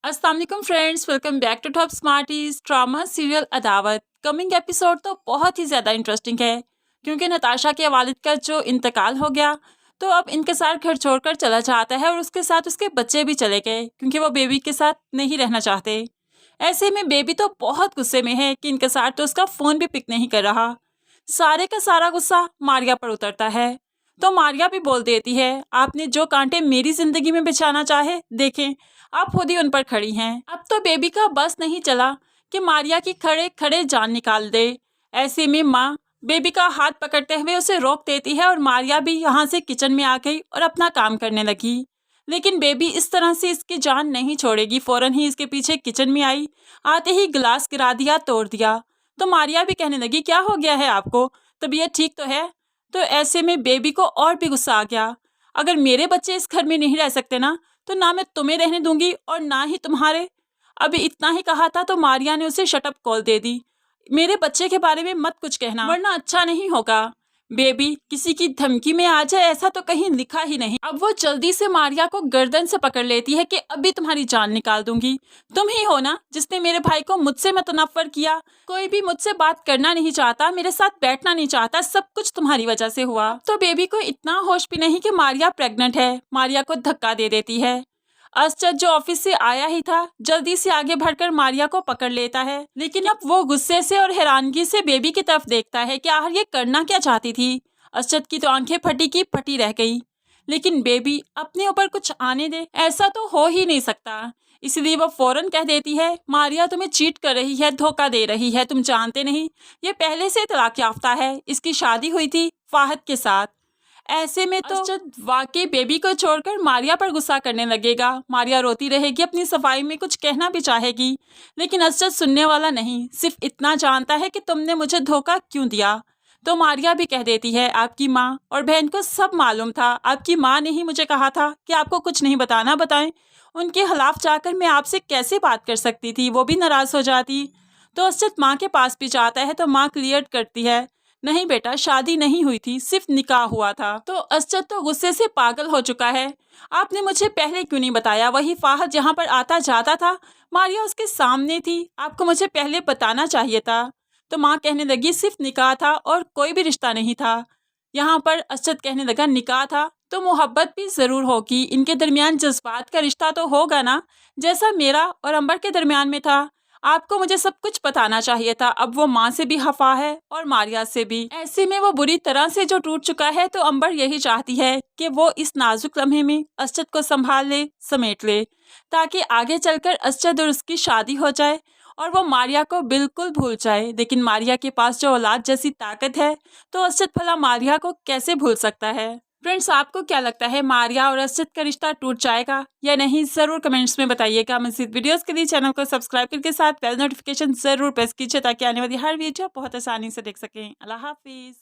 अस्सलाम वालेकुम friends, welcome back to Top Smarties. Drama serial Adawat coming episode तो बहुत ही ज़्यादा इंटरेस्टिंग है क्योंकि नताशा के वालिद का जो इंतकाल हो गया तो अब इनकिसार घर छोड़कर चला जाता है और उसके साथ उसके बच्चे भी चले गए क्योंकि वो बेबी के साथ नहीं रहना चाहते। ऐसे में बेबी तो बहुत गुस्से में है कि इनकिसार तो उसका फ़ोन भी पिक नहीं कर रहा। सारे का सारा गुस्सा मारिया पर उतरता है तो मारिया भी बोल देती है, आपने जो कांटे मेरी जिंदगी में बिछाना चाहे देखें, आप खुद ही उन पर खड़ी हैं। अब तो बेबी का बस नहीं चला कि मारिया की खड़े खड़े जान निकाल दे। ऐसे में माँ बेबी का हाथ पकड़ते हुए उसे रोक देती है और मारिया भी यहाँ से किचन में आ गई और अपना काम करने लगी। लेकिन बेबी इस तरह से इसकी जान नहीं छोड़ेगी, फौरन ही इसके पीछे किचन में आई, आते ही गिलास गिरा दिया, तोड़ दिया। तो मारिया भी कहने लगी, क्या हो गया है आपको, तबीयत ठीक तो है। तो ऐसे में बेबी को और भी गुस्सा आ गया, अगर मेरे बच्चे इस घर में नहीं रह सकते तो ना मैं तुम्हें रहने दूंगी और ना ही तुम्हारे। अभी इतना ही कहा था तो मारिया ने उसे शटअप कॉल दे दी, मेरे बच्चे के बारे में मत कुछ कहना वरना अच्छा नहीं होगा। बेबी किसी की धमकी में आ जाए ऐसा तो कहीं लिखा ही नहीं। अब वो जल्दी से मारिया को गर्दन से पकड़ लेती है कि अभी तुम्हारी जान निकाल दूंगी। तुम ही हो ना जिसने मेरे भाई को मुझसे मुतनफ्फर किया, कोई भी मुझसे बात करना नहीं चाहता, मेरे साथ बैठना नहीं चाहता, सब कुछ तुम्हारी वजह से हुआ। तो बेबी को इतना होश भी नहीं कि मारिया प्रेग्नेंट है, मारिया को धक्का दे देती है। असचद जो ऑफिस से आया ही था जल्दी से आगे बढ़कर मारिया को पकड़ लेता है, लेकिन अब वो गुस्से से और हैरानगी से बेबी की तरफ देखता है कि आखिर ये करना क्या चाहती थी। असचद की तो आंखें फटी की फटी रह गई, लेकिन बेबी अपने ऊपर कुछ आने दे, ऐसा तो हो ही नहीं सकता। इसलिए वो फौरन कह देती है, मारिया तुम्हें चीट कर रही है, धोखा दे रही है, तुम जानते नहीं ये पहले से तलाक याफ्ता है, इसकी शादी हुई थी फाहद के साथ। ऐसे में तो असचद वाकई बेबी को छोड़कर मारिया पर गुस्सा करने लगेगा। मारिया रोती रहेगी, अपनी सफाई में कुछ कहना भी चाहेगी, लेकिन असचद सुनने वाला नहीं, सिर्फ इतना जानता है कि तुमने मुझे धोखा क्यों दिया। तो मारिया भी कह देती है, आपकी माँ और बहन को सब मालूम था, आपकी माँ ने ही मुझे कहा था कि आपको कुछ नहीं बताना, बताएं उनके खिलाफ जाकर मैं आपसे कैसे बात कर सकती थी, वो भी नाराज हो जाती। तो असचद माँ के पास भी जाता है तो माँ क्लियर करती है, नहीं बेटा शादी नहीं हुई थी, सिर्फ निकाह हुआ था। तो असचद तो गुस्से से पागल हो चुका है, आपने मुझे पहले क्यों नहीं बताया, वही फाहद जहाँ पर आता जाता था मारिया उसके सामने थी, आपको मुझे पहले बताना चाहिए था। तो माँ कहने लगी सिर्फ निकाह था और कोई भी रिश्ता नहीं था। यहाँ पर असचद कहने लगा, निकाह था तो मोहब्बत भी जरूर होगी, इनके दरमियान जज्बात का रिश्ता तो होगा ना, जैसा मेरा और अंबर के दरमियान में था। आपको मुझे सब कुछ बताना चाहिए था। अब वो माँ से भी खफा है और मारिया से भी। ऐसे में वो बुरी तरह से जो टूट चुका है तो अंबर यही चाहती है कि वो इस नाजुक लम्हे में असचद को संभाल ले, समेट ले, ताकि आगे चलकर असचद और उसकी शादी हो जाए और वो मारिया को बिल्कुल भूल जाए। लेकिन मारिया के पास जो औलाद जैसी ताकत है तो असचद भला मारिया को कैसे भूल सकता है। फ्रेंड्स, आपको क्या लगता है, मारिया और असचद का रिश्ता टूट जाएगा या नहीं, जरूर कमेंट्स में बताइएगा। मज़ीद वीडियोस के लिए चैनल को सब्सक्राइब करके साथ बेल नोटिफिकेशन जरूर प्रेस कीजिए ताकि आने वाली हर वीडियो बहुत आसानी से देख सकें। अल्लाह हाफिज़।